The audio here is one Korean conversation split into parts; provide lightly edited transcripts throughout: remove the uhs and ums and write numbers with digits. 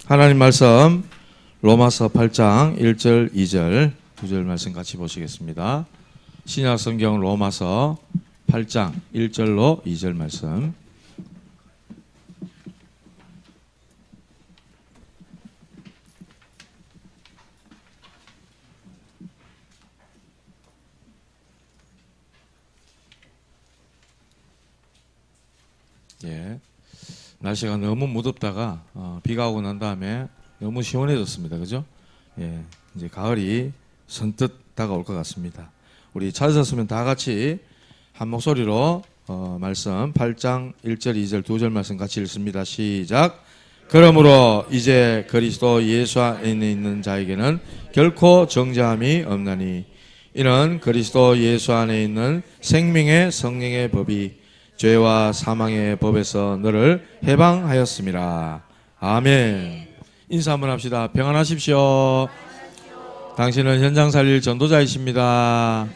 하나님 말씀 로마서 8장 1절 2절 두 절 말씀 같이 보시겠습니다. 신약 성경 로마서 8장 1절로 2절 말씀. 예. 날씨가 너무 무덥다가 비가 오고 난 다음에 너무 시원해졌습니다. 그죠? 예. 이제 가을이 선뜻 다가올 것 같습니다. 우리 찾으셨으면 다 같이 한 목소리로 말씀 8장 1절 2절 두 절 말씀 같이 읽습니다. 시작. 그러므로 이제 그리스도 예수 안에 있는 자에게는 결코 정죄함이 없나니 이는 그리스도 예수 안에 있는 생명의 성령의 법이 죄와 사망의 법에서 너를 해방하였습니다. 아멘. 인사 한번 합시다. 평안하십시오. 당신은 현장 살릴 전도자이십니다.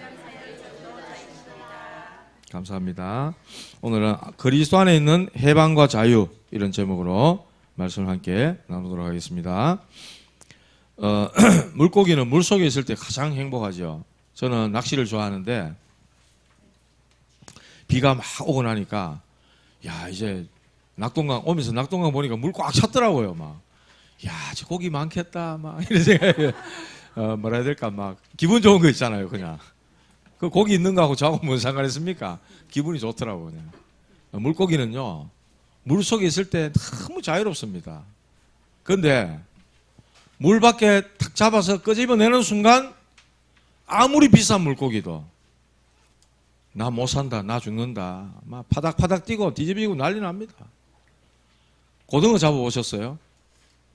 감사합니다. 오늘은 그리스도 안에 있는 해방과 자유 이런 제목으로 말씀을 함께 나누도록 하겠습니다. 물고기는 물속에 있을 때 가장 행복하죠. 저는 낚시를 좋아하는데 비가 막 오고 나니까 야 이제 낙동강 오면서 낙동강 보니까 물 꽉 찼더라고요. 막 야 저 고기 많겠다 막 이런 생각이 뭐라 해야 될까 막 기분 좋은 거 있잖아요. 그냥 그 고기 있는 거하고 저하고 뭔 상관있습니까? 기분이 좋더라고요. 그냥. 물고기는요 물 속에 있을 때 너무 자유롭습니다. 그런데 물 밖에 탁 잡아서 끄집어내는 순간 아무리 비싼 물고기도 나 못 산다, 나 죽는다, 막 파닥파닥 뛰고 뒤집히고 난리 납니다. 고등어 잡아보셨어요?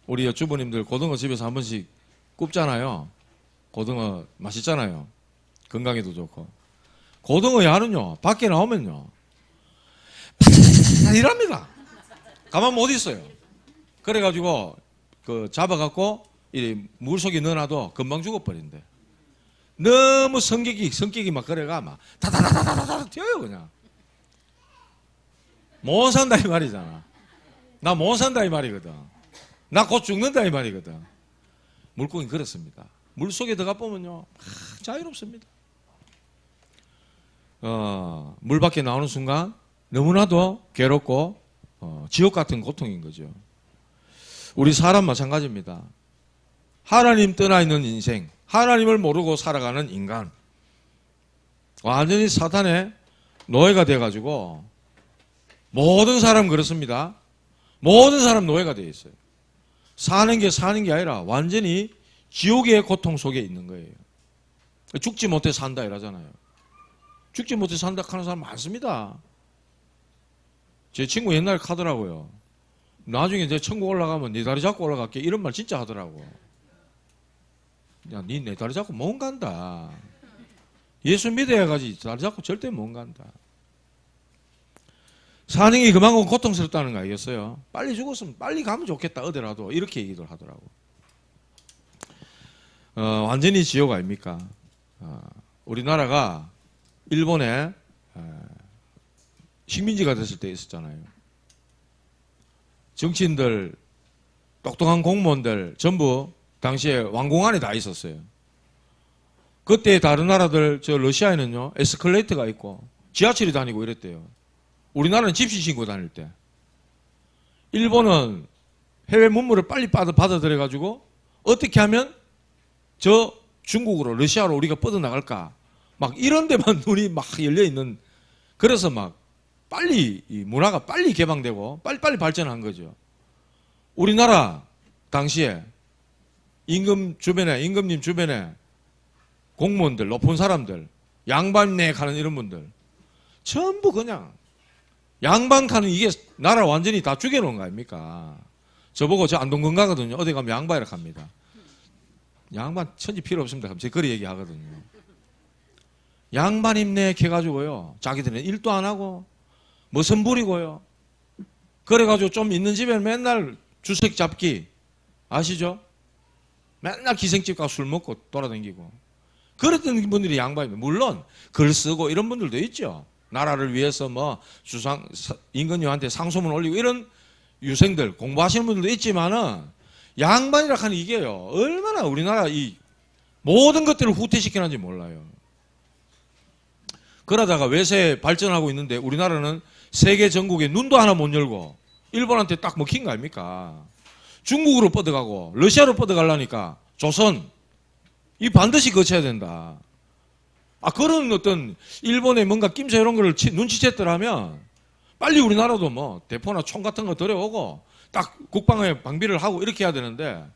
우리 주부님들 고등어 집에서 한 번씩 굽잖아요. 고등어 맛있잖아요. 건강에도 좋고. 고등어 야는요, 밖에 나오면요, 파닥파닥 이랍니다. 가만 못 있어요. 그래가지고, 잡아갖고, 이 물속에 넣어놔도 금방 죽어버린대. 너무 성격이 막 그래가 막 다다다다다다 튀어요 그냥. 못 산다 이 말이잖아. 나 못 산다 이 말이거든. 나 곧 죽는다 이 말이거든. 물고기는 그렇습니다. 물속에 들어가 보면요 자유롭습니다. 물 밖에 나오는 순간 너무나도 괴롭고 지옥 같은 고통인 거죠. 우리 사람 마찬가지입니다. 하나님 떠나 있는 인생, 하나님을 모르고 살아가는 인간, 완전히 사탄의 노예가 돼가지고 모든 사람 그렇습니다. 모든 사람 노예가 되어 있어요. 사는 게 아니라 완전히 지옥의 고통 속에 있는 거예요. 죽지 못해 산다 이러잖아요. 죽지 못해 산다 하는 사람 많습니다. 제 친구 옛날에 하더라고요. 나중에 제 천국 올라가면 네 다리 잡고 올라갈게 이런 말 진짜 하더라고. 야, 니 내 다리 잡고 못 간다. 예수 믿어야 가지 다리 잡고 절대 못 간다. 사는 게 그만큼 고통스럽다는 거 알겠어요? 빨리 죽었으면 빨리 가면 좋겠다 어디라도 이렇게 얘기를 하더라고. 완전히 지옥 아닙니까? 우리나라가 일본에 식민지가 됐을 때 있었잖아요. 정치인들, 똑똑한 공무원들 전부 당시에 왕궁 안에 다 있었어요. 그때 다른 나라들, 러시아에는요, 에스컬레이터가 있고, 지하철이 다니고 이랬대요. 우리나라는 집시 신고 다닐 때. 일본은 해외 문물을 빨리 받아들여가지고, 어떻게 하면 저 중국으로, 러시아로 우리가 뻗어나갈까. 막 이런 데만 눈이 막 열려있는, 그래서 막 빨리, 이 문화가 빨리 개방되고, 빨리빨리 발전한 거죠. 우리나라, 당시에, 임금님 주변에 공무원들, 높은 사람들, 양반네 가는 이런 분들 전부 그냥 양반 가는 이게 나라 완전히 다 죽여놓은 거 아닙니까? 저보고 저 안동건 가거든요. 어디 가면 양반이라 합니다. 양반 천지 필요 없습니다. 제 그리 얘기하거든요. 양반임네 해가지고요. 자기들은 일도 안 하고 머슴 부리고요. 그래가지고 좀 있는 집에는 맨날 주색 잡기 아시죠? 맨날 기생집 가서 술 먹고 돌아다니고 그랬던 분들이 양반입니다. 물론 글 쓰고 이런 분들도 있죠. 나라를 위해서 뭐 임금님한테 상소문 올리고 이런 유생들 공부하시는 분들도 있지만은 양반이라 하는 이게요. 얼마나 우리나라 이 모든 것들을 후퇴시키는지 몰라요. 그러다가 외세 발전하고 있는데 우리나라는 세계 전국에 눈도 하나 못 열고 일본한테 딱 먹힌 거 아닙니까? 중국으로 뻗어가고 러시아로 뻗어가려니까 조선 이 반드시 거쳐야 된다. 그런 어떤 일본의 뭔가 낌새 이런 거를 눈치챘더라면 빨리 우리나라도 뭐 대포나 총 같은 거 들여오고 딱 국방에 방비를 하고 이렇게 해야 되는데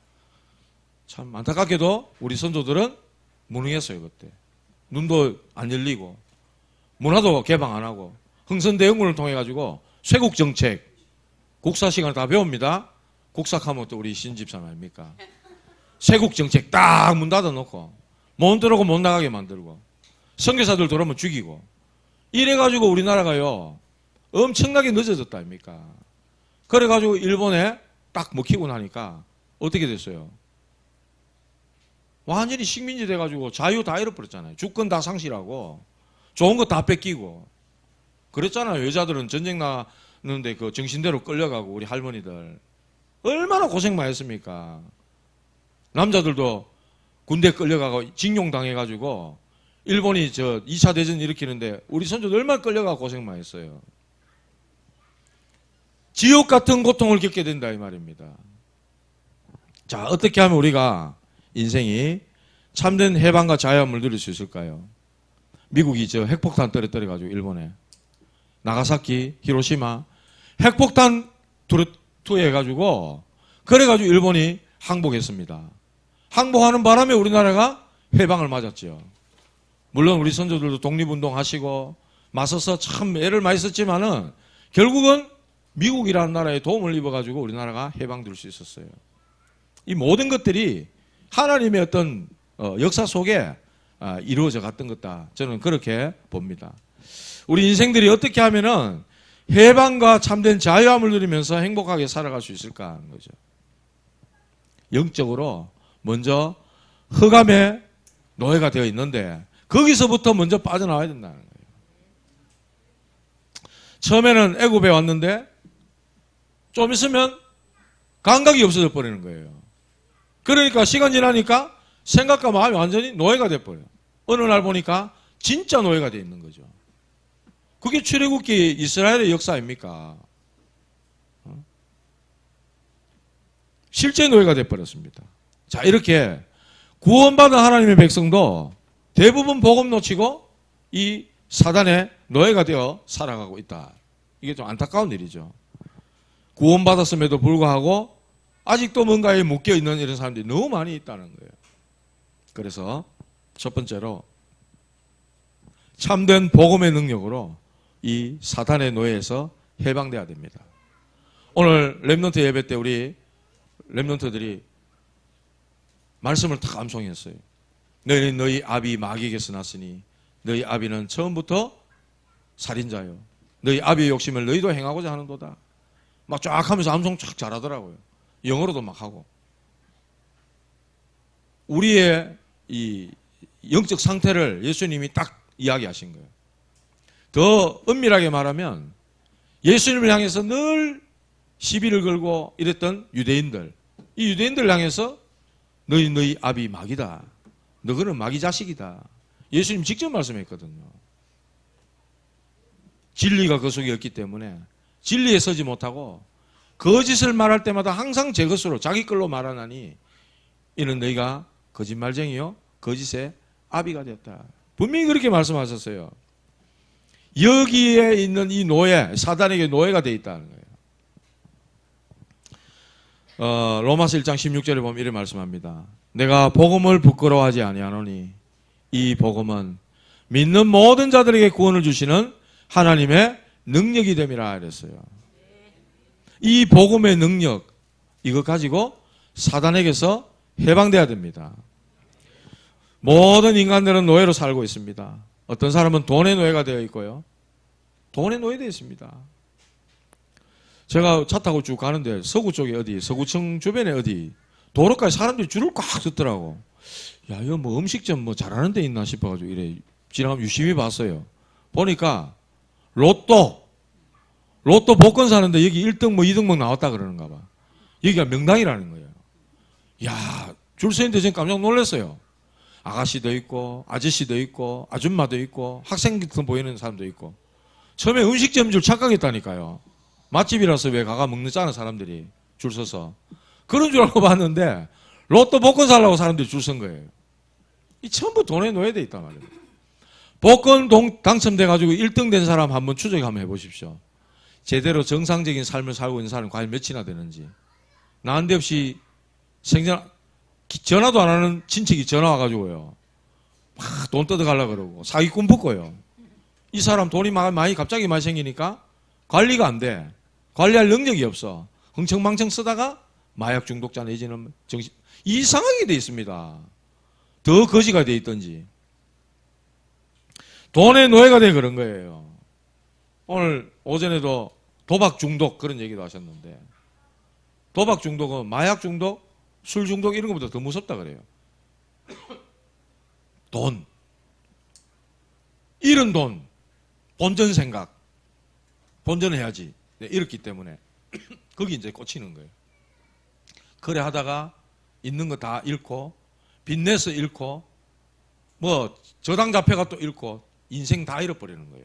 참 안타깝게도 우리 선조들은 무능했어요. 그때 눈도 안 열리고 문화도 개방 안 하고 흥선대원군을 통해 가지고 쇄국 정책 국사 시간을 다 배웁니다. 국사하면 또 우리 신집사람 아닙니까? 쇄국 정책 딱 문 닫아놓고 못 들어오고 못 나가게 만들고 선교사들 들어오면 죽이고 이래가지고 우리나라가요 엄청나게 늦어졌다 아닙니까? 그래가지고 일본에 딱 먹히고 나니까 어떻게 됐어요? 완전히 식민지 돼가지고 자유 다 잃어버렸잖아요. 주권 다 상실하고 좋은 거 다 뺏기고 그랬잖아요. 여자들은 전쟁 나는데 그 정신대로 끌려가고 우리 할머니들 얼마나 고생 많이 했습니까? 남자들도 군대 끌려가고 징용당해가지고 일본이 2차 대전 일으키는데 우리 선조들 얼마나 끌려가고 고생 많이 했어요. 지옥 같은 고통을 겪게 된다 이 말입니다. 자, 어떻게 하면 우리가 인생이 참된 해방과 자유함을 누릴 수 있을까요? 미국이 핵폭탄 떨어뜨려가지고 일본에 나가사키, 히로시마 핵폭탄 투여해가지고 그래가지고 일본이 항복했습니다. 항복하는 바람에 우리나라가 해방을 맞았죠. 물론 우리 선조들도 독립운동 하시고 맞서서 참 애를 많이 썼지만은 결국은 미국이라는 나라에 도움을 입어가지고 우리나라가 해방될 수 있었어요. 이 모든 것들이 하나님의 어떤 역사 속에 이루어져 갔던 것다. 저는 그렇게 봅니다. 우리 인생들이 어떻게 하면은 해방과 참된 자유함을 누리면서 행복하게 살아갈 수 있을까 하는 거죠. 영적으로 먼저 흑암의 노예가 되어 있는데 거기서부터 먼저 빠져나와야 된다는 거예요. 처음에는 애굽에 왔는데 좀 있으면 감각이 없어져 버리는 거예요. 그러니까 시간 지나니까 생각과 마음이 완전히 노예가 돼버려요. 어느 날 보니까 진짜 노예가 되어 있는 거죠. 그게 출애굽기 이스라엘의 역사 아닙니까? 실제 노예가 돼버렸습니다. 자, 이렇게 구원받은 하나님의 백성도 대부분 복음 놓치고 이 사단의 노예가 되어 살아가고 있다. 이게 좀 안타까운 일이죠. 구원받았음에도 불구하고 아직도 뭔가에 묶여있는 이런 사람들이 너무 많이 있다는 거예요. 그래서 첫 번째로 참된 복음의 능력으로 이 사탄의 노예에서 해방돼야 됩니다. 오늘 렘넌트 예배 때 우리 렘넌트들이 말씀을 딱 암송했어요. 너희는 너희 아비 마귀에게서 났으니 너희 아비는 처음부터 살인자요. 너희 아비의 욕심을 너희도 행하고자 하는도다. 막 쫙 하면서 암송 쫙 잘하더라고요. 영어로도 막 하고. 우리의 이 영적 상태를 예수님이 딱 이야기하신 거예요. 더 엄밀하게 말하면 예수님을 향해서 늘 시비를 걸고 이랬던 유대인들, 이 유대인들을 향해서 너희 아비 마귀다. 너희는 마귀 자식이다. 예수님 직접 말씀했거든요. 진리가 그 속에 없기 때문에 진리에 서지 못하고 거짓을 말할 때마다 항상 제 것으로 자기 걸로 말하나니 이는 너희가 거짓말쟁이요 거짓의 아비가 되었다. 분명히 그렇게 말씀하셨어요. 여기에 있는 이 노예, 사단에게 노예가 되어 있다는 거예요. 로마서 1장 16절에 보면 이렇게 말씀합니다. 내가 복음을 부끄러워하지 아니하노니 이 복음은 믿는 모든 자들에게 구원을 주시는 하나님의 능력이 됨이라 그랬어요. 이 복음의 능력, 이거 가지고 사단에게서 해방돼야 됩니다. 모든 인간들은 노예로 살고 있습니다. 어떤 사람은 돈의 노예가 되어 있고요. 돈의 노예되어 있습니다. 제가 차 타고 쭉 가는데 서구 쪽에 어디, 서구청 주변에 어디 도로까지 사람들이 줄을 꽉 섰더라고. 야, 이거 뭐 음식점 뭐 잘하는 데 있나 싶어가지고 이래 지나가면 유심히 봤어요. 보니까 로또 복권 사는데 여기 1등 뭐 2등 뭐 나왔다 그러는가 봐. 여기가 명당이라는 거예요. 야, 줄 서 있는데 전 깜짝 놀랐어요. 아가씨도 있고 아저씨도 있고 아줌마도 있고 학생 같은 보이는 사람도 있고. 처음에 음식점 줄 착각했다니까요. 맛집이라서 왜 가가 먹는잖아 사람들이 줄 서서. 그런 줄 알고 봤는데 로또 복권 사려고 사람들이 줄 선 거예요. 이 전부 돈에 노예돼 있단 말이에요. 복권 당첨돼가지고 1등 된 사람 한번 추적 한번 해보십시오. 제대로 정상적인 삶을 살고 있는 사람이 과연 몇이나 되는지. 난데없이 전화도 안 하는 친척이 전화 와가지고요. 막 돈 뜯어가려고 그러고 사기꾼 붙고요. 이 사람 돈이 많이 갑자기 많이 생기니까 관리가 안 돼. 관리할 능력이 없어. 흥청망청 쓰다가 마약 중독자 내지는 정신 이상하게 돼 있습니다. 더 거지가 돼 있던지. 돈의 노예가 돼 그런 거예요. 오늘 오전에도 도박 중독 그런 얘기도 하셨는데 도박 중독은 마약 중독, 술 중독 이런 것보다 더 무섭다 그래요. 돈. 잃은 돈. 본전 생각. 본전해야지. 네, 잃었기 때문에. 거기 이제 꽂히는 거예요. 그래 하다가 있는 거 다 잃고 빚내서 잃고 뭐 저당 잡혀가 또 잃고 인생 다 잃어버리는 거예요.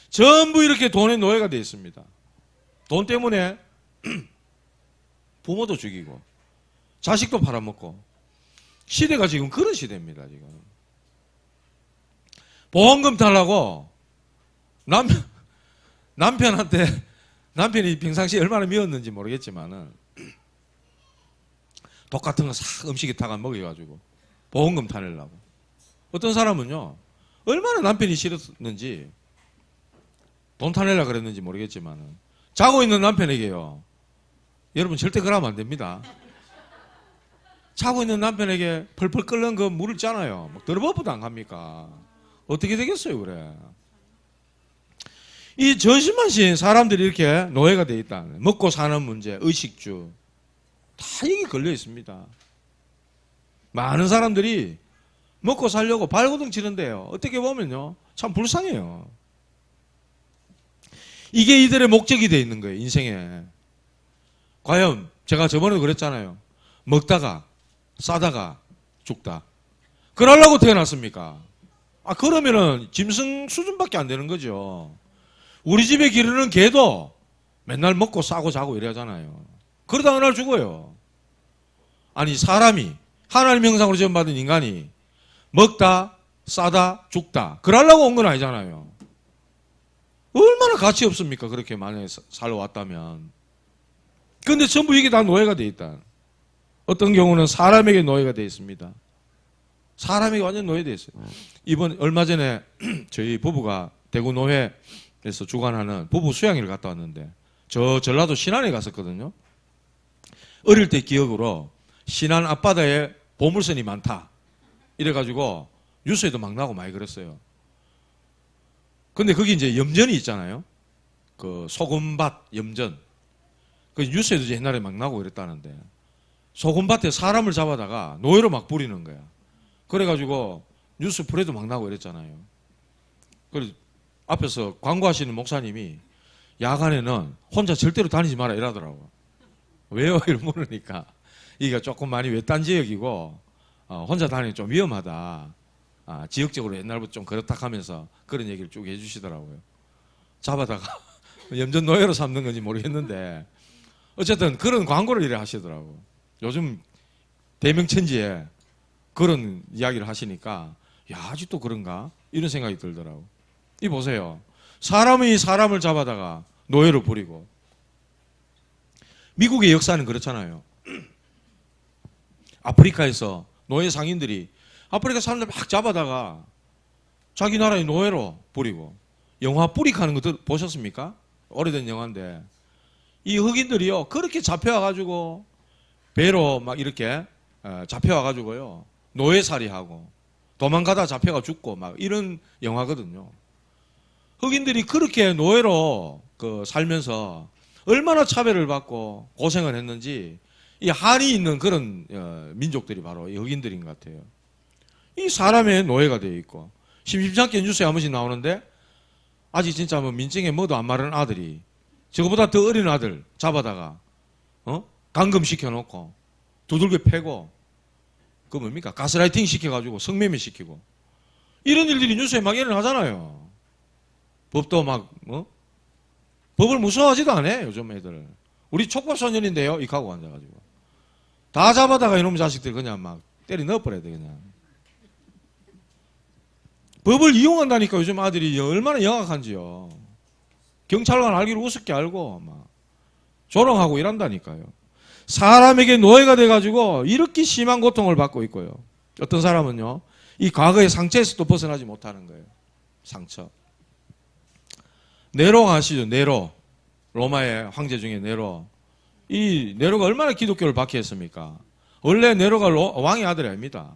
전부 이렇게 돈의 노예가 되어 있습니다. 돈 때문에 부모도 죽이고 자식도 팔아먹고 시대가 지금 그런 시대입니다. 지금 보험금 달라고 남편한테 남편이 평상시에 얼마나 미웠는지 모르겠지만은 독 같은 거 싹 음식에 타가 먹여가지고 보험금 타내려고. 어떤 사람은요 얼마나 남편이 싫었는지 돈 타내려고 그랬는지 모르겠지만은 자고 있는 남편에게요. 여러분 절대 그러면 안 됩니다. 자고 있는 남편에게 펄펄 끓는 그 물을 짜나요. 막 더러워도 안 갑니까? 어떻게 되겠어요, 그래? 이 전신만신 사람들이 이렇게 노예가 돼 있다. 먹고 사는 문제, 의식주 다 여기 걸려 있습니다. 많은 사람들이 먹고 살려고 발고등 치는데요. 어떻게 보면요, 참 불쌍해요. 이게 이들의 목적이 돼 있는 거예요, 인생에. 과연 제가 저번에도 그랬잖아요. 먹다가 싸다가 죽다. 그러려고 태어났습니까? 그러면은 짐승 수준밖에 안 되는 거죠. 우리 집에 기르는 개도 맨날 먹고 싸고 자고 이래잖아요. 그러다 어느 날 죽어요. 아니 사람이 하나님 형상으로 지음받은 인간이 먹다 싸다 죽다 그러려고 온 건 아니잖아요. 얼마나 가치 없습니까? 그렇게 만약에 살아왔다면. 그런데 전부 이게 다 노예가 돼 있다. 어떤 경우는 사람에게 노예가 돼 있습니다. 사람에게 완전 노예돼 있어요. 이번 얼마 전에 저희 부부가 대구 노회에서 주관하는 부부 수양회를 갔다 왔는데 저 전라도 신안에 갔었거든요. 어릴 때 기억으로 신안 앞바다에 보물선이 많다 이래가지고 뉴스에도 막 나오고 많이 그랬어요. 근데 거기 이제 염전이 있잖아요. 그 소금밭 염전. 그 뉴스에도 이제 옛날에 막 나오고 그랬다는데 소금밭에 사람을 잡아다가 노예로 막 부리는 거야. 그래가지고 뉴스 프레도 막 나오고 이랬잖아요. 그래서 앞에서 광고하시는 목사님이 야간에는 혼자 절대로 다니지 마라 이러더라고. 왜요? 이러 물으니까 이게 조금 많이 외딴 지역이고 혼자 다니기 좀 위험하다. 지역적으로 옛날부터 좀 그렇다 하면서 그런 얘기를 쭉 해주시더라고요. 잡아다가 염전 노예로 삼는 건지 모르겠는데 어쨌든 그런 광고를 이래 하시더라고. 요즘 대명천지에 그런 이야기를 하시니까 야 아직도 그런가? 이런 생각이 들더라고. 이 보세요. 사람이 사람을 잡아다가 노예로 부리고 미국의 역사는 그렇잖아요. 아프리카에서 노예 상인들이 아프리카 사람들 막 잡아다가 자기 나라의 노예로 부리고 영화 뿌리카는 거 보셨습니까? 오래된 영화인데 이 흑인들이요 그렇게 잡혀와가지고 배로 막 이렇게 잡혀와가지고요 노예살이하고 도망가다 잡혀가 죽고 막 이런 영화거든요. 흑인들이 그렇게 노예로 살면서 얼마나 차별을 받고 고생을 했는지 이 한이 있는 그런 민족들이 바로 이 흑인들인 것 같아요. 이 사람의 노예가 되어 있고 심심치 않게 뉴스에 한 번씩 나오는데 아직 진짜 뭐 민증에 뭐도 안 마른 아들이 저거보다 더 어린 아들 잡아다가 감금시켜 놓고 두들겨 패고, 그 뭡니까? 가스라이팅 시켜가지고 성매매 시키고. 이런 일들이 뉴스에 막 일어나잖아요. 법도 막, 법을 무서워하지도 않아요, 요즘 애들. 우리 촉법소년인데요, 이하고 앉아가지고. 다 잡아다가 이놈 자식들 그냥 막 때려 넣어버려야 돼, 그냥. 법을 이용한다니까, 요즘 아들이 얼마나 영악한지요. 경찰관 알기로 우습게 알고, 막. 조롱하고 이란다니까요. 사람에게 노예가 돼가지고 이렇게 심한 고통을 받고 있고요. 어떤 사람은요, 이 과거의 상처에서도 벗어나지 못하는 거예요. 상처. 네로 아시죠? 네로. 로마의 황제 중에 네로. 이 네로가 얼마나 기독교를 박해했습니까? 원래 네로가 왕의 아들이 아닙니다.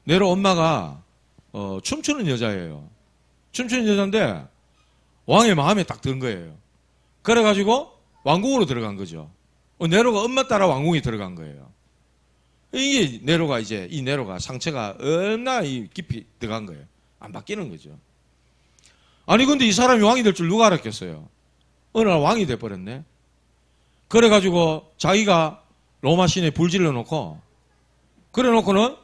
네로 엄마가 춤추는 여자예요. 춤추는 여자인데 왕의 마음에 딱 든 거예요. 그래가지고 왕궁으로 들어간 거죠. 네로가 엄마 따라 왕궁에 들어간 거예요. 이게 네로가 이제 이 네로가 상처가 얼마나 깊이 들어간 거예요. 안 바뀌는 거죠. 아니 근데 이 사람이 왕이 될 줄 누가 알았겠어요? 어느 날 왕이 돼버렸네. 그래가지고 자기가 로마 시내에 불 질러놓고 그래놓고는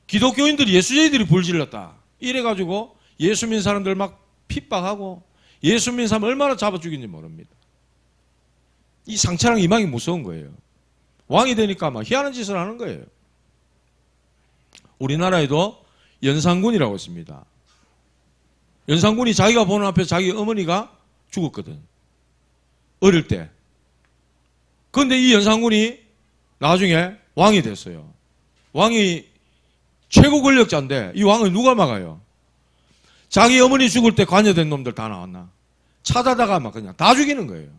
기독교인들이 예수쟁이들이 불 질렀다. 이래가지고 예수 믿는 사람들 막 핍박하고 예수 믿는 사람 얼마나 잡아 죽인지 모릅니다. 이 상처랑 이망이 무서운 거예요. 왕이 되니까 막 희한한 짓을 하는 거예요. 우리나라에도 연산군이라고 있습니다. 연산군이 자기가 보는 앞에서 자기 어머니가 죽었거든. 어릴 때. 그런데 이 연산군이 나중에 왕이 됐어요. 왕이 최고 권력자인데 이 왕을 누가 막아요? 자기 어머니 죽을 때 관여된 놈들 다 나왔나? 찾아다가 막 그냥 다 죽이는 거예요.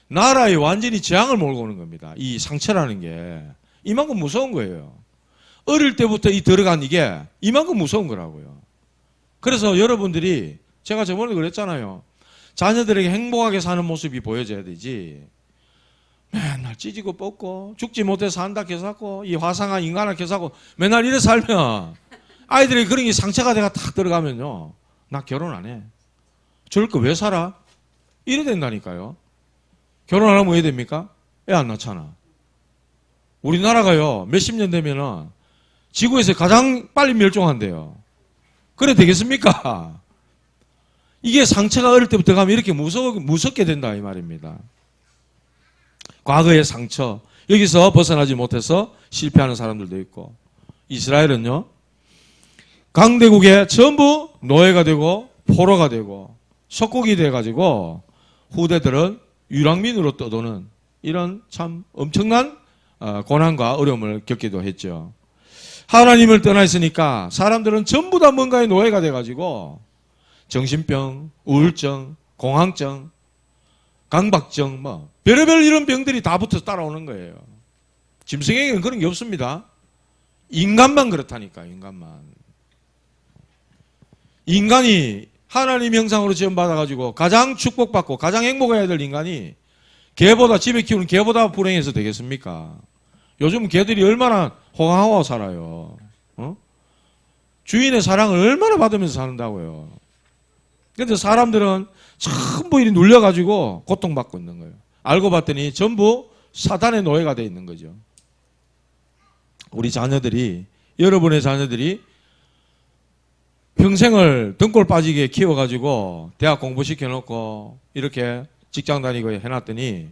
나라에 완전히 재앙을 몰고 오는 겁니다. 이 상처라는 게 이만큼 무서운 거예요. 어릴 때부터 이 들어간 이게 이만큼 무서운 거라고요. 그래서 여러분들이 제가 저번에 그랬잖아요. 자녀들에게 행복하게 사는 모습이 보여져야 되지. 맨날 찢고 뽑고 죽지 못해서 산다 개사고 이 화상한 인간을 개사고 맨날 이래 살면 아이들이 그런 게 상처가 돼가 탁 들어가면요. 나 결혼 안 해. 저럴 거 왜 살아? 이래 된다니까요. 결혼 안 하면 왜 됩니까? 애 안 낳잖아. 우리나라가요, 몇십 년 되면은 지구에서 가장 빨리 멸종한대요. 그래 되겠습니까? 이게 상처가 어릴 때부터 가면 이렇게 무섭게 된다, 이 말입니다. 과거의 상처, 여기서 벗어나지 못해서 실패하는 사람들도 있고, 이스라엘은요, 강대국에 전부 노예가 되고, 포로가 되고, 속국이 돼가지고, 후대들은 유랑민으로 떠도는 이런 참 엄청난 고난과 어려움을 겪기도 했죠. 하나님을 떠나 있으니까 사람들은 전부 다 뭔가의 노예가 돼가지고 정신병, 우울증, 공황증, 강박증 뭐 별의별 이런 병들이 다 붙어서 따라오는 거예요. 짐승에게는 그런 게 없습니다. 인간만 그렇다니까. 인간이 하나님 형상으로 지원받아가지고 가장 축복받고 가장 행복해야 될 인간이 개보다 집에 키우는 개보다 불행해서 되겠습니까? 요즘 개들이 얼마나 호강하고 살아요. 주인의 사랑을 얼마나 받으면서 사는다고요. 그런데 사람들은 전부 일이 눌려가지고 고통받고 있는 거예요. 알고 봤더니 전부 사탄의 노예가 되어 있는 거죠. 우리 자녀들이, 여러분의 자녀들이 평생을 등골 빠지게 키워가지고 대학 공부시켜놓고 이렇게 직장 다니고 해놨더니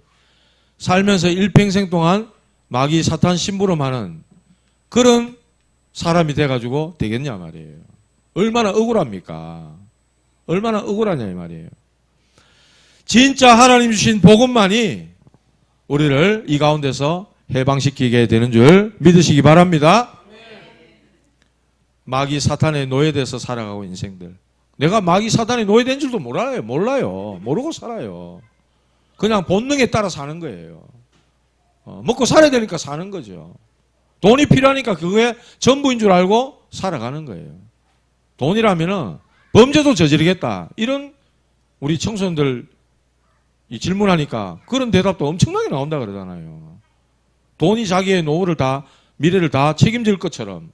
살면서 일평생 동안 마귀 사탄 심부름하는 그런 사람이 돼가지고 되겠냐 말이에요. 얼마나 억울합니까? 얼마나 억울하냐 이 말이에요. 진짜 하나님 주신 복음만이 우리를 이 가운데서 해방시키게 되는 줄 믿으시기 바랍니다. 마귀 사탄의 노예돼서 살아가고 인생들. 내가 마귀 사탄의 노예된 줄도 몰라요. 모르고 살아요. 그냥 본능에 따라 사는 거예요. 먹고 살아야 되니까 사는 거죠. 돈이 필요하니까 그게 전부인 줄 알고 살아가는 거예요. 돈이라면은 범죄도 저지르겠다. 이런 우리 청소년들 질문하니까 그런 대답도 엄청나게 나온다 그러잖아요. 돈이 자기의 노후를 다, 미래를 다 책임질 것처럼.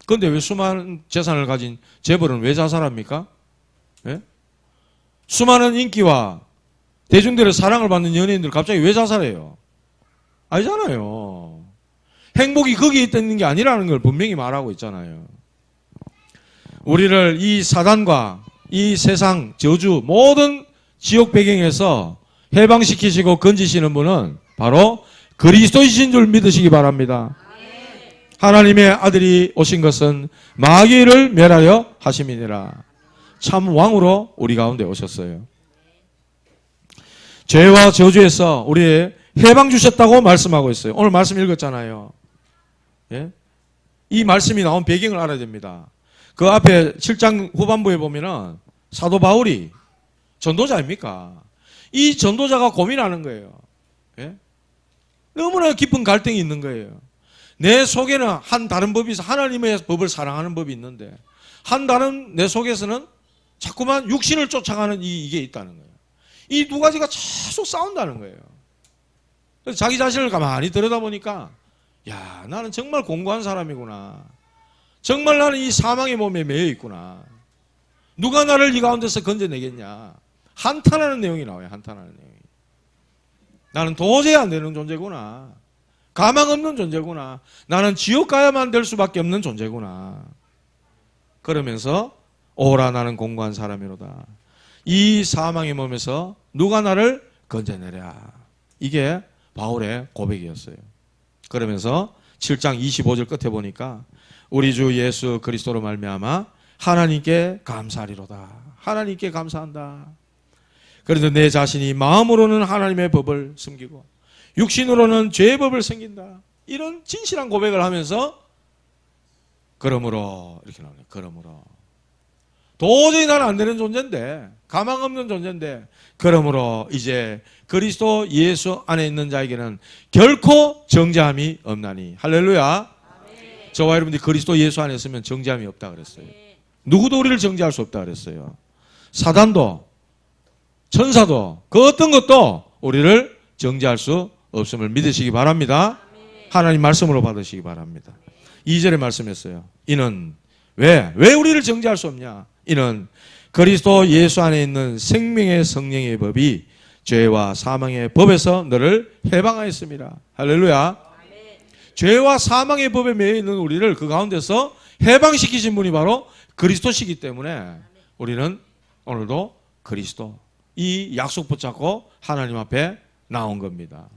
그런데 왜 수많은 재산을 가진 재벌은 왜 자살합니까? 예? 수많은 인기와 대중들의 사랑을 받는 연예인들 갑자기 왜 자살해요? 아니잖아요. 행복이 거기에 있는 게 아니라는 걸 분명히 말하고 있잖아요. 우리를 이 사단과 이 세상 저주 모든 지옥 배경에서 해방시키시고 건지시는 분은 바로 그리스도이신 줄 믿으시기 바랍니다. 하나님의 아들이 오신 것은 마귀를 멸하려 하심이니라. 참 왕으로 우리 가운데 오셨어요. 죄와 저주에서 우리의 해방 주셨다고 말씀하고 있어요. 오늘 말씀 읽었잖아요. 예? 이 말씀이 나온 배경을 알아야 됩니다. 그 앞에 7장 후반부에 보면은 사도 바울이 전도자 아닙니까? 이 전도자가 고민하는 거예요. 예? 너무나 깊은 갈등이 있는 거예요. 내 속에는 한 다른 법이 있어. 하나님의 법을 사랑하는 법이 있는데 한 다른 내 속에서는 자꾸만 육신을 쫓아가는 이게 있다는 거예요. 이 두 가지가 계속 싸운다는 거예요. 그래서 자기 자신을 가만히 들여다보니까 야, 나는 정말 공고한 사람이구나. 정말 나는 이 사망의 몸에 매여 있구나. 누가 나를 이 가운데서 건져내겠냐. 한탄하는 내용이 나와요. 한탄하는 내용이. 나는 도저히 안 되는 존재구나. 가망 없는 존재구나. 나는 지옥 가야만 될 수밖에 없는 존재구나. 그러면서 오라 나는 공고한 사람이로다. 이 사망의 몸에서 누가 나를 건져내랴. 이게 바울의 고백이었어요. 그러면서 7장 25절 끝에 보니까 우리 주 예수 그리스도로 말미암아 하나님께 감사하리로다. 하나님께 감사한다. 그런데 내 자신이 마음으로는 하나님의 법을 숨기고 육신으로는 죄의 법을 섬긴다. 이런 진실한 고백을 하면서 그러므로 이렇게 나오네요. 그러므로 도저히 나는 안 되는 존재인데 가망 없는 존재인데 그러므로 이제 그리스도 예수 안에 있는 자에게는 결코 정죄함이 없나니. 할렐루야. 아멘. 저와 여러분들이 그리스도 예수 안에 있으면 정죄함이 없다 그랬어요. 누구도 우리를 정죄할 수 없다 그랬어요. 사단도 천사도 그 어떤 것도 우리를 정죄할 수 없음을 믿으시기 바랍니다. 하나님 말씀으로 받으시기 바랍니다. 2절에 말씀했어요. 이는 왜 우리를 정죄할 수 없냐? 이는 그리스도 예수 안에 있는 생명의 성령의 법이 죄와 사망의 법에서 너를 해방하였습니다. 할렐루야. 죄와 사망의 법에 매여 있는 우리를 그 가운데서 해방시키신 분이 바로 그리스도시기 때문에 우리는 오늘도 그리스도 이 약속 붙잡고 하나님 앞에 나온 겁니다.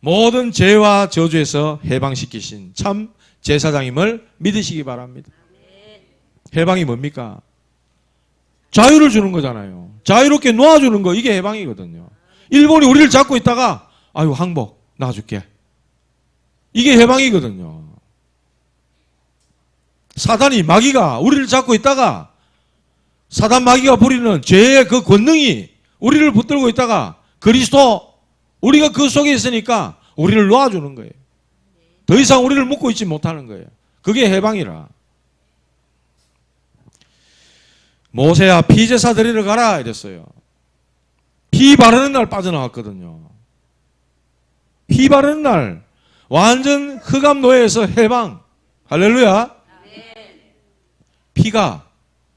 모든 죄와 저주에서 해방시키신 참 제사장임을 믿으시기 바랍니다. 해방이 뭡니까? 자유를 주는 거잖아요. 자유롭게 놓아주는 거, 이게 해방이거든요. 일본이 우리를 잡고 있다가 아유 항복 놔줄게. 이게 해방이거든요. 사단이 마귀가 우리를 잡고 있다가 사단 마귀가 부리는 죄의 그 권능이 우리를 붙들고 있다가 그리스도 우리가 그 속에 있으니까 우리를 놓아주는 거예요. 더 이상 우리를 묶고 있지 못하는 거예요. 그게 해방이라. 모세야 피제사 드리러 가라 이랬어요. 피 바르는 날 빠져나왔거든요. 피 바르는 날 완전 흑암 노예에서 해방. 할렐루야. 피가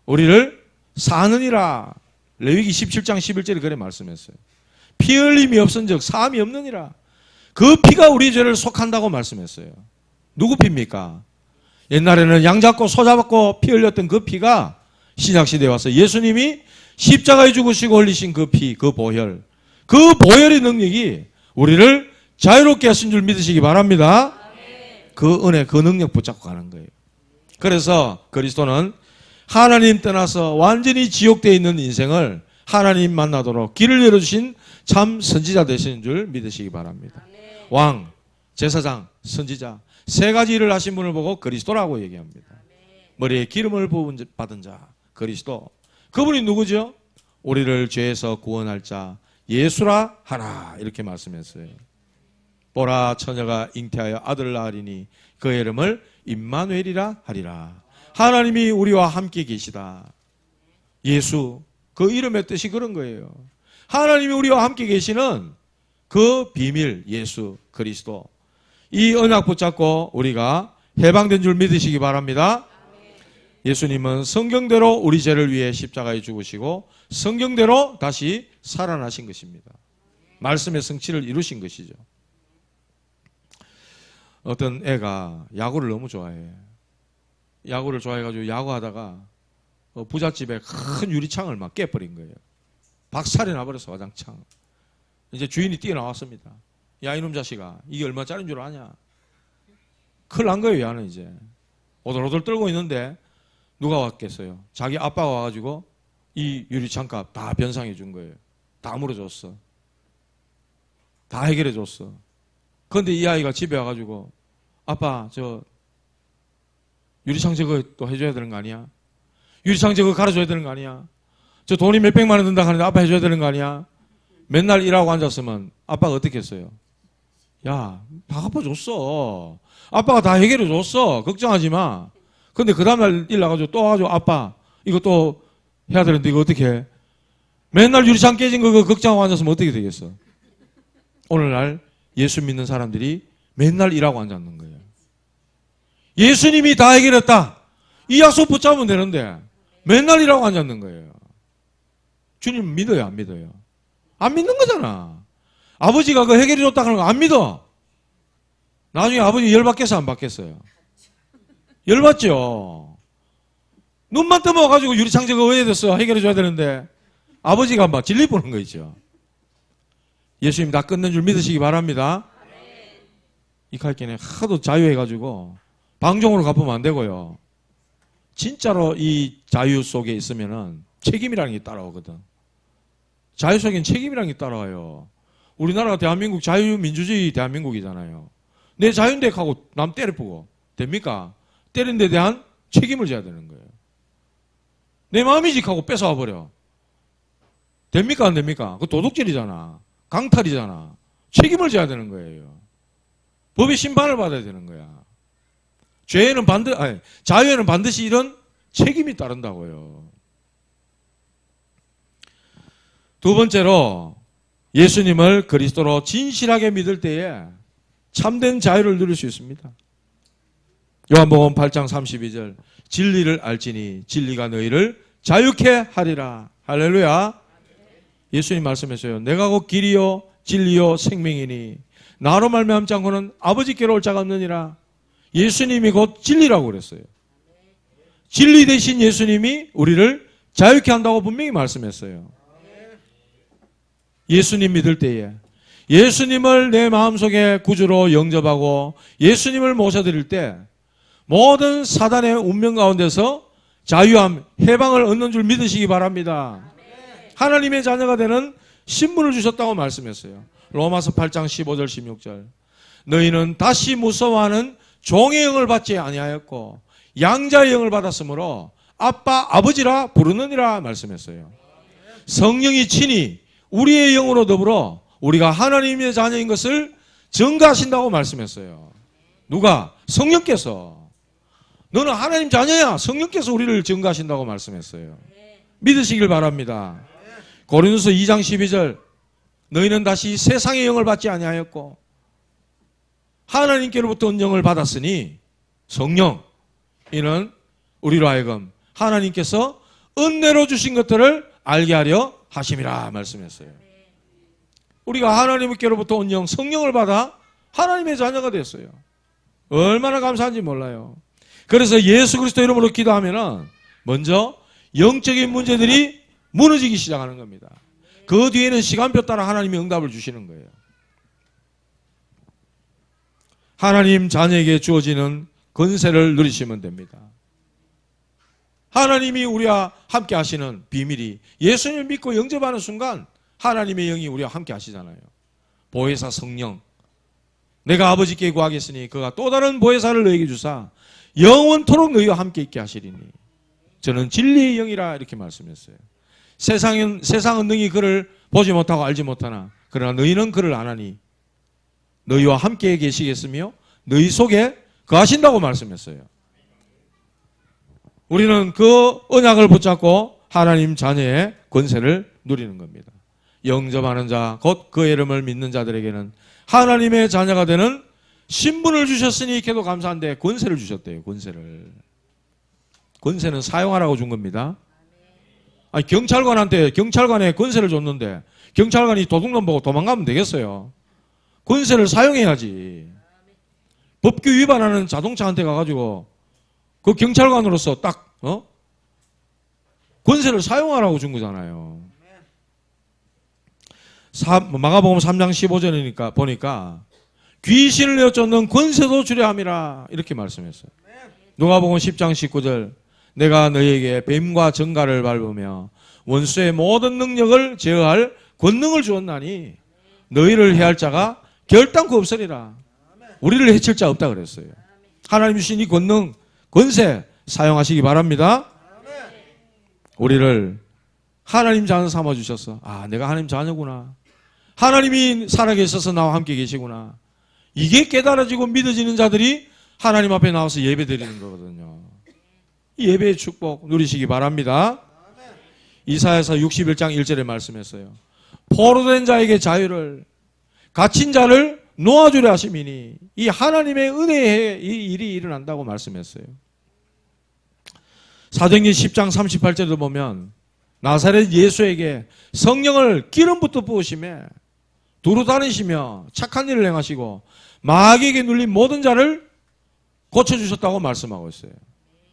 우리를 사느니라. 레위기 17장 11절에 그래 말씀했어요. 피 흘림이 없은즉 사함이 없느니라. 그 피가 우리 죄를 속한다고 말씀했어요. 누구 피입니까? 옛날에는 양 잡고 소 잡고 피 흘렸던 그 피가 신약시대에 와서 예수님이 십자가에 죽으시고 흘리신 그 피, 그 보혈, 그 보혈의 능력이 우리를 자유롭게 하신 줄 믿으시기 바랍니다. 그 은혜, 그 능력 붙잡고 가는 거예요. 그래서 그리스도는 하나님 떠나서 완전히 지옥되어 있는 인생을 하나님 만나도록 길을 열어주신 참 선지자 되시는 줄 믿으시기 바랍니다. 왕, 제사장, 선지자 세 가지 일을 하신 분을 보고 그리스도라고 얘기합니다. 머리에 기름을 부은 받은 자 그리스도. 그분이 누구죠? 우리를 죄에서 구원할 자 예수라 하라 이렇게 말씀했어요. 보라 처녀가 잉태하여 아들을 낳으리니 그 이름을 임마누엘이라 하리라. 하나님이 우리와 함께 계시다. 예수, 그 이름의 뜻이 그런 거예요. 하나님이 우리와 함께 계시는 그 비밀 예수 그리스도. 이 언약 붙잡고 우리가 해방된 줄 믿으시기 바랍니다. 예수님은 성경대로 우리 죄를 위해 십자가에 죽으시고 성경대로 다시 살아나신 것입니다. 말씀의 성취를 이루신 것이죠. 어떤 애가 야구를 너무 좋아해. 야구를 좋아해가지고 야구하다가 부잣집에 큰 유리창을 막 깨버린 거예요. 박살이 나버렸어, 와장창. 이제 주인이 뛰어나왔습니다. 야, 이놈 자식아, 이게 얼마짜리인 줄 아냐? 큰일 난 거예요, 야는 이제. 오돌오돌 떨고 있는데 누가 왔겠어요? 자기 아빠가 와가지고 이 유리창값 다 변상해 준 거예요. 다 물어줬어. 다 해결해 줬어. 그런데 이 아이가 집에 와가지고 아빠, 저 유리창 저거 또 해줘야 되는 거 아니야? 유리창 저거 갈아줘야 되는 거 아니야? 저 돈이 몇백만 원 든다 하는데 아빠 해줘야 되는 거 아니야? 맨날 일하고 앉았으면 아빠가 어떻게 했어요? 야, 다 갚아줬어. 아빠가 다 해결해 줬어. 걱정하지 마. 근데 그 다음날 일 나가지고 또 와가지고 아빠 이거 또 해야 되는데 이거 어떻게 해? 맨날 유리창 깨진 거 걱정하고 앉았으면 어떻게 되겠어? 오늘날 예수 믿는 사람들이 맨날 일하고 앉았는 거예요. 예수님이 다 해결했다. 이 약속 붙잡으면 되는데 맨날 일하고 앉았는 거예요. 주님 믿어요, 안 믿어요? 안 믿는 거잖아. 아버지가 그 해결해 줬다 그러는 거 안 믿어. 나중에 아버지 열받겠어, 안 받겠어요? 열받죠. 눈만 떠먹어가지고 유리창 저거 왜 됐어? 해결해 줘야 되는데 아버지가 막 진리 보는 거 있죠. 예수님 다 끝낸 줄 믿으시기 바랍니다. 이 칼견에 하도 자유해가지고 방종으로 갚으면 안 되고요. 진짜로 이 자유 속에 있으면은 책임이라는 게 따라오거든. 자유 속엔 책임이라는 게 따라와요. 우리나라가 대한민국 자유민주주의 대한민국이잖아요. 내 자유인데 하고 남 때려부고 됩니까? 때린 데 대한 책임을 져야 되는 거예요. 내 마음이지 하고 뺏어와 버려. 됩니까? 안 됩니까? 그 도둑질이잖아. 강탈이잖아. 책임을 져야 되는 거예요. 법의 심판을 받아야 되는 거야. 자유에는 반드시 이런 책임이 따른다고요. 두 번째로 예수님을 그리스도로 진실하게 믿을 때에 참된 자유를 누릴 수 있습니다. 요한복음 8장 32절 진리를 알지니 진리가 너희를 자유케 하리라. 할렐루야. 예수님 말씀하셔요. 내가 곧 길이요 진리요 생명이니 나로 말미암지 않고는 아버지께로 올 자가 없느니라. 예수님이 곧 진리라고 그랬어요. 진리 대신 예수님이 우리를 자유케 한다고 분명히 말씀했어요. 예수님 믿을 때에 예수님을 내 마음속에 구주로 영접하고 예수님을 모셔드릴 때 모든 사단의 운명 가운데서 자유함, 해방을 얻는 줄 믿으시기 바랍니다. 하나님의 자녀가 되는 신분을 주셨다고 말씀했어요. 로마서 8장 15절 16절 너희는 다시 무서워하는 종의 영을 받지 아니하였고 양자의 영을 받았으므로 아빠 아버지라 부르느니라 말씀했어요. 성령이 친히 우리의 영으로 더불어 우리가 하나님의 자녀인 것을 증거하신다고 말씀했어요. 누가? 성령께서. 너는 하나님 자녀야. 성령께서 우리를 증거하신다고 말씀했어요. 믿으시길 바랍니다. 고린도서 2장 12절 너희는 다시 세상의 영을 받지 아니하였고 하나님께로부터 온 영을 받았으니 성령 이는 우리로 하여금 하나님께서 은혜로 주신 것들을 알게 하려 하심이라 말씀했어요. 우리가 하나님께로부터 온 영 성령을 받아 하나님의 자녀가 됐어요. 얼마나 감사한지 몰라요. 그래서 예수 그리스도 이름으로 기도하면은 먼저 영적인 문제들이 무너지기 시작하는 겁니다. 그 뒤에는 시간표 따라 하나님이 응답을 주시는 거예요. 하나님 자녀에게 주어지는 권세를 누리시면 됩니다. 하나님이 우리와 함께 하시는 비밀이 예수님을 믿고 영접하는 순간 하나님의 영이 우리와 함께 하시잖아요. 보혜사 성령 내가 아버지께 구하겠으니 그가 또 다른 보혜사를 너에게 주사 영원토록 너희와 함께 있게 하시리니 저는 진리의 영이라 이렇게 말씀했어요. 세상은 능히 그를 보지 못하고 알지 못하나 그러나 너희는 그를 아나니 너희와 함께 계시겠으며 너희 속에 거하신다고 말씀했어요. 우리는 그 언약을 붙잡고 하나님 자녀의 권세를 누리는 겁니다. 영접하는 자, 곧 그 이름을 믿는 자들에게는 하나님의 자녀가 되는 신분을 주셨으니 이렇게도 감사한데 권세를 주셨대요. 권세는 사용하라고 준 겁니다. 아니, 경찰관에 권세를 줬는데 경찰관이 도둑놈 보고 도망가면 되겠어요. 권세를 사용해야지. 법규 위반하는 자동차한테 가가지고 그 경찰관으로서 딱 권세를 사용하라고 준 거잖아요. 마가복음 3장 15절이니까 보니까 귀신을 내어 쫓는 권세도 주려 함이라 이렇게 말씀했어요. 누가복음 10장 19절 내가 너희에게 뱀과 정갈을 밟으며 원수의 모든 능력을 제어할 권능을 주었나니 너희를 해할 자가 결단코 없으리라. 우리를 해칠 자 없다 그랬어요. 하나님 주신 이 권능, 권세 사용하시기 바랍니다. 우리를 하나님 자녀 삼아 주셔서 내가 하나님 자녀구나. 하나님이 살아계셔서 나와 함께 계시구나. 이게 깨달아지고 믿어지는 자들이 하나님 앞에 나와서 예배 드리는 거거든요. 이 예배의 축복 누리시기 바랍니다. 이사야서 61장 1절에 말씀했어요. 포로된 자에게 자유를, 갇힌 자를 놓아주려 하심이니 이 하나님의 은혜의 이 일이 일어난다고 말씀했어요. 사도행전 10장 38절도 보면 나사렛 예수에게 성령을 기름부터 부으시며 두루 다니시며 착한 일을 행하시고 마귀에게 눌린 모든 자를 고쳐주셨다고 말씀하고 있어요.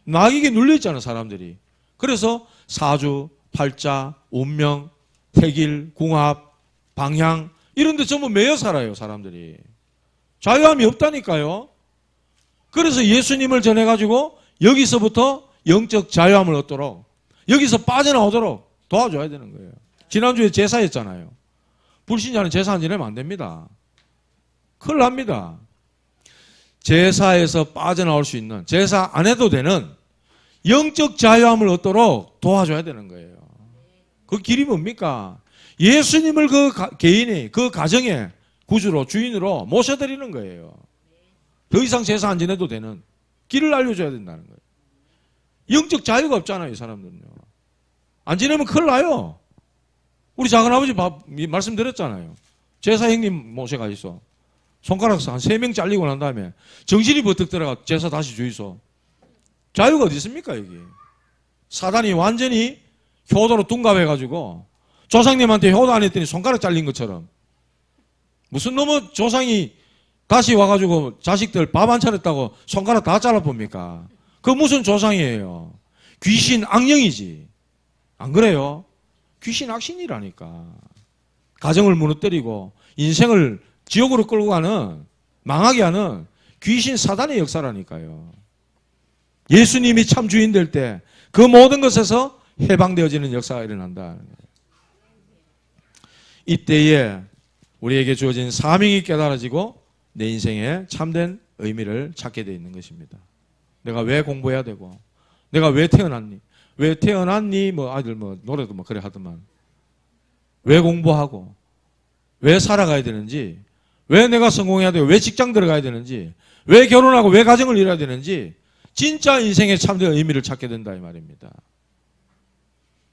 마귀에게 눌려있잖아요, 사람들이. 그래서 사주, 팔자, 운명, 태길, 궁합, 방향 이런 데 전부 매여 살아요, 사람들이. 자유함이 없다니까요. 그래서 예수님을 전해가지고 여기서부터 영적 자유함을 얻도록, 여기서 빠져나오도록 도와줘야 되는 거예요. 지난주에 제사했잖아요. 불신자는 제사 안 지내면 안 됩니다. 큰일 납니다. 제사에서 빠져나올 수 있는, 제사 안 해도 되는 영적 자유함을 얻도록 도와줘야 되는 거예요. 그 길이 뭡니까? 예수님을 그 개인이, 그 가정의 구주로, 주인으로 모셔드리는 거예요. 더 이상 제사 안 지내도 되는 길을 알려줘야 된다는 거예요. 영적 자유가 없잖아요, 이 사람들은요. 안 지내면 큰일 나요. 우리 작은아버지 말씀드렸잖아요. 제사 형님 모셔가 있어. 손가락서 한 3명 잘리고 난 다음에 정신이 버뜩 들어가 제사 다시 주이소. 자유가 어디 있습니까, 여기? 사단이 완전히 효도로 둔갑해가지고 조상님한테 효도 안 했더니 손가락 잘린 것처럼. 무슨 놈의 조상이 다시 와가지고 자식들 밥 안 차렸다고 손가락 다 잘라봅니까? 그 무슨 조상이에요? 귀신 악령이지. 안 그래요? 귀신 악신이라니까. 가정을 무너뜨리고 인생을 지옥으로 끌고 가는, 망하게 하는 귀신 사단의 역사라니까요. 예수님이 참 주인 될 때 그 모든 것에서 해방되어지는 역사가 일어난다. 이때에 우리에게 주어진 사명이 깨달아지고 내 인생에 참된 의미를 찾게 되어 있는 것입니다. 내가 왜 공부해야 되고, 내가 왜 태어났니? 왜 태어났니? 아이들 노래도 그래 하더만. 왜 공부하고, 왜 살아가야 되는지, 왜 내가 성공해야 되고, 왜 직장 들어가야 되는지, 왜 결혼하고, 왜 가정을 이뤄야 되는지, 진짜 인생의 참된 의미를 찾게 된다, 이 말입니다.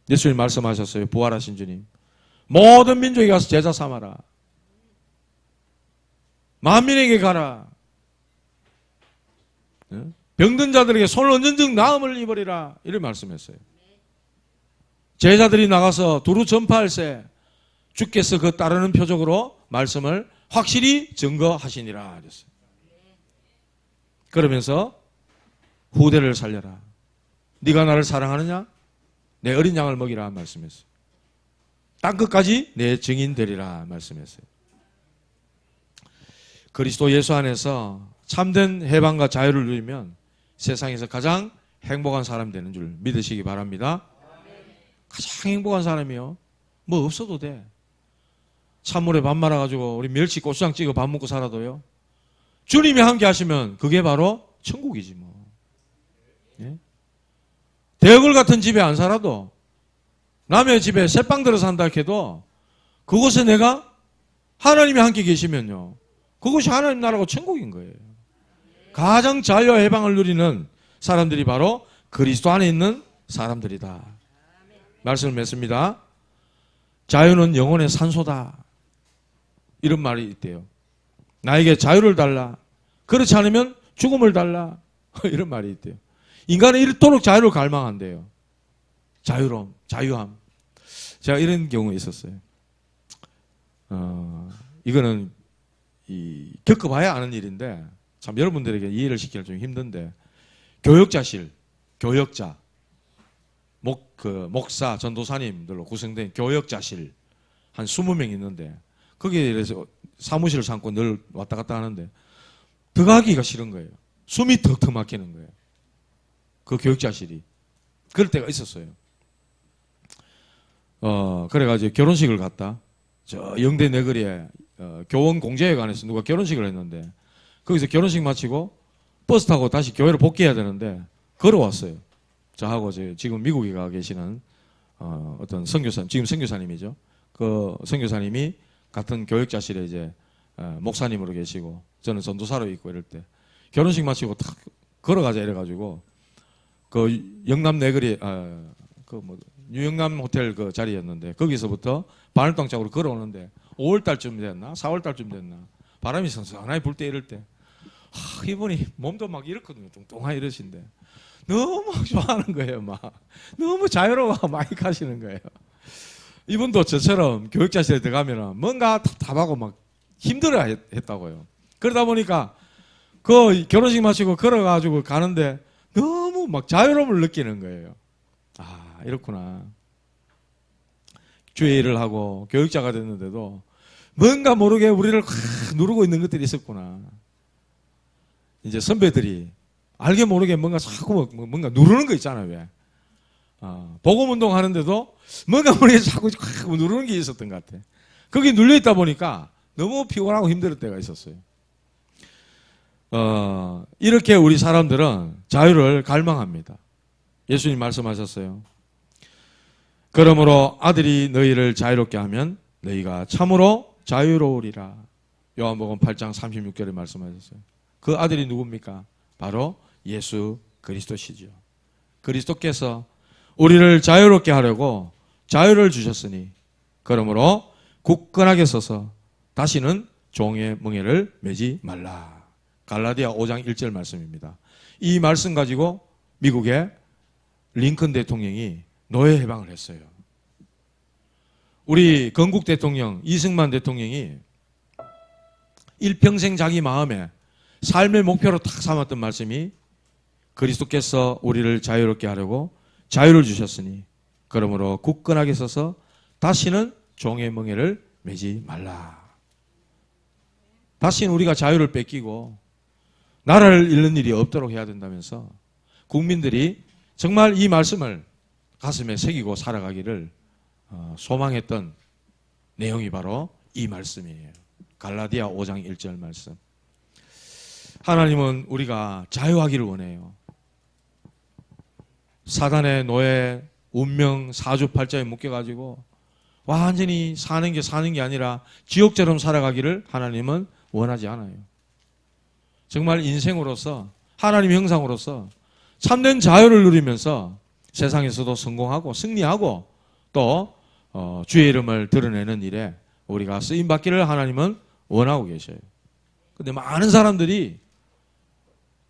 예수님 말씀하셨어요. 부활하신 주님. 모든 민족에 가서 제자 삼아라. 만민에게 가라. 병든 자들에게 손을 얹은 즉 나음을 입으리라. 이렇게 말씀했어요. 제자들이 나가서 두루 전파할세 주께서 그 따르는 표적으로 말씀을 확실히 증거하시니라. 그랬어요. 그러면서 후대를 살려라. 네가 나를 사랑하느냐? 내 어린 양을 먹이라 말씀했어요. 땅끝까지 내 증인 되리라 말씀했어요. 그리스도 예수 안에서 참된 해방과 자유를 누리면 세상에서 가장 행복한 사람이 되는 줄 믿으시기 바랍니다. 가장 행복한 사람이요. 뭐 없어도 돼. 찬물에 밥 말아가지고 우리 멸치 고추장 찍어 밥 먹고 살아도요. 주님이 함께 하시면 그게 바로 천국이지 뭐. 예? 대궐 같은 집에 안 살아도 남의 집에 새빵 들어 산다 해도 그곳에 내가 하나님이 함께 계시면요. 그것이 하나님 나라고 천국인 거예요. 가장 자유와 해방을 누리는 사람들이 바로 그리스도 안에 있는 사람들이다. 말씀을 맺습니다. 자유는 영혼의 산소다. 이런 말이 있대요. 나에게 자유를 달라. 그렇지 않으면 죽음을 달라. 이런 말이 있대요. 인간은 이토록 자유를 갈망한대요. 자유로움, 자유함. 제가 이런 경우가 있었어요. 이거는 겪어봐야 아는 일인데 참 여러분들에게 이해를 시키기가 좀 힘든데, 교역자실, 교역자, 목사, 전도사님들로 구성된 교역자실 한 20명 있는데, 거기에 이래서 사무실을 삼고 늘 왔다 갔다 하는데 들어가기가 싫은 거예요. 숨이 턱턱 막히는 거예요. 그 교역자실이. 그럴 때가 있었어요. 그래가지고 결혼식을 갔다. 저 영대 내거리에 교원 공제회관에서 누가 결혼식을 했는데, 거기서 결혼식 마치고 버스 타고 다시 교회로 복귀해야 되는데 걸어왔어요. 저하고 지금 미국에 가 계시는 어떤 선교사님, 지금 선교사님이죠. 그 선교사님이 같은 교역자실에 이제 목사님으로 계시고 저는 전도사로 있고 이럴 때 결혼식 마치고 탁 걸어가자 이래가지고 그 영남 내거리 뉴영남 호텔 그 자리였는데 거기서부터 바늘동 쪽으로 걸어오는데 5월달쯤 됐나 4월달쯤 됐나 바람이 선선하게 불 때 이럴 때 이분이 몸도 막 이렇거든요. 뚱뚱하게 이러신데 너무 좋아하는 거예요. 막 너무 자유로워 많이 가시는 거예요. 이분도 저처럼 교육자실에 들어가면 뭔가 답답하고 막 힘들어 했다고요. 그러다 보니까 그 결혼식 마치고 걸어가지고 가는데 너무 막 자유로움을 느끼는 거예요. 아, 이렇구나. 주의 일을 하고 교육자가 됐는데도 뭔가 모르게 우리를 누르고 있는 것들이 있었구나. 이제 선배들이 알게 모르게 뭔가 자꾸 뭔가 누르는 거 있잖아요. 왜? 복음 운동 하는데도 뭔가 모르게 자꾸 누르는 게 있었던 것 같아. 거기 눌려있다 보니까 너무 피곤하고 힘들 때가 있었어요. 이렇게 우리 사람들은 자유를 갈망합니다. 예수님 말씀하셨어요. 그러므로 아들이 너희를 자유롭게 하면 너희가 참으로 자유로우리라. 요한복음 8장 36절에 말씀하셨어요. 그 아들이 누굽니까? 바로 예수 그리스도시죠. 그리스도께서 우리를 자유롭게 하려고 자유를 주셨으니 그러므로 굳건하게 서서 다시는 종의 멍에를 매지 말라. 갈라디아 5장 1절 말씀입니다. 이 말씀 가지고 미국의 링컨 대통령이 노예 해방을 했어요. 우리 건국 대통령 이승만 대통령이 일평생 자기 마음에 삶의 목표로 탁 삼았던 말씀이 그리스도께서 우리를 자유롭게 하려고 자유를 주셨으니 그러므로 굳건하게 서서 다시는 종의 멍에를 매지 말라. 다시는 우리가 자유를 뺏기고 나라를 잃는 일이 없도록 해야 된다면서 국민들이 정말 이 말씀을 가슴에 새기고 살아가기를 소망했던 내용이 바로 이 말씀이에요. 갈라디아 5장 1절 말씀. 하나님은 우리가 자유하기를 원해요. 사단의 노예, 운명, 사주팔자에 묶여가지고 완전히 사는 게 아니라 지옥처럼 살아가기를 하나님은 원하지 않아요. 정말 인생으로서 하나님의 형상으로서 참된 자유를 누리면서 세상에서도 성공하고 승리하고 또 주의 이름을 드러내는 일에 우리가 쓰임받기를 하나님은 원하고 계셔요. 그런데 많은 사람들이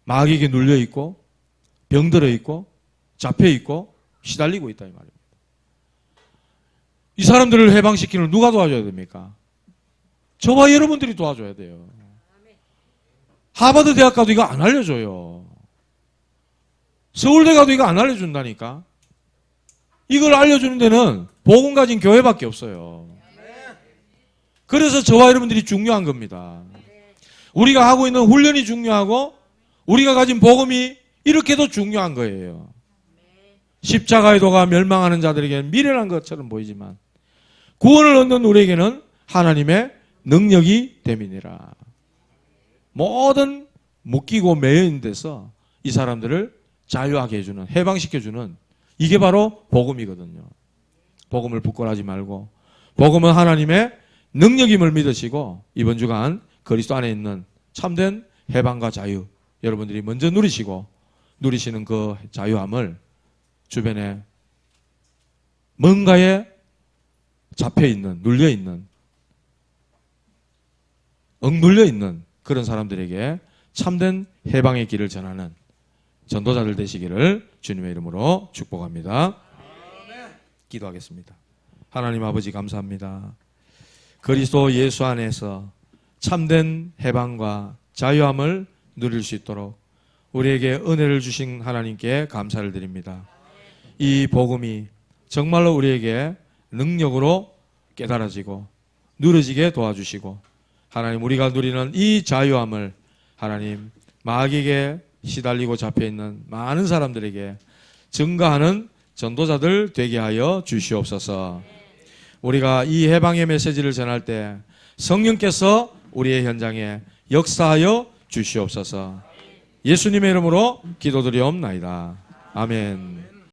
마귀에게 눌려있고 병들어 있고 잡혀있고 시달리고 있다 이 말입니다. 이 사람들을 해방시키는 누가 도와줘야 됩니까? 저와 여러분들이 도와줘야 돼요. 하버드 대학 가도 이거 안 알려줘요. 서울대 가도 이거 안 알려준다니까. 이걸 알려주는 데는 복음 가진 교회밖에 없어요. 그래서 저와 여러분들이 중요한 겁니다. 우리가 하고 있는 훈련이 중요하고 우리가 가진 복음이 이렇게도 중요한 거예요. 십자가의 도가 멸망하는 자들에게는 미련한 것처럼 보이지만 구원을 얻는 우리에게는 하나님의 능력이 됨이니라. 모든 묶이고 매여 있는 데서 이 사람들을 자유하게 해주는, 해방시켜주는 이게 바로 복음이거든요. 복음을 부끄러워하지 말고 복음은 하나님의 능력임을 믿으시고 이번 주간 그리스도 안에 있는 참된 해방과 자유 여러분들이 먼저 누리시고 누리시는 그 자유함을 주변에 뭔가에 잡혀있는, 눌려있는, 억눌려있는 그런 사람들에게 참된 해방의 길을 전하는 전도자들 되시기를 주님의 이름으로 축복합니다. 기도하겠습니다. 하나님 아버지 감사합니다. 그리스도 예수 안에서 참된 해방과 자유함을 누릴 수 있도록 우리에게 은혜를 주신 하나님께 감사를 드립니다. 이 복음이 정말로 우리에게 능력으로 깨달아지고 누려지게 도와주시고 하나님 우리가 누리는 이 자유함을 하나님 마귀에게 시달리고 잡혀있는 많은 사람들에게 증가하는 전도자들 되게 하여 주시옵소서. 우리가 이 해방의 메시지를 전할 때 성령께서 우리의 현장에 역사하여 주시옵소서. 예수님의 이름으로 기도드리옵나이다. 아멘.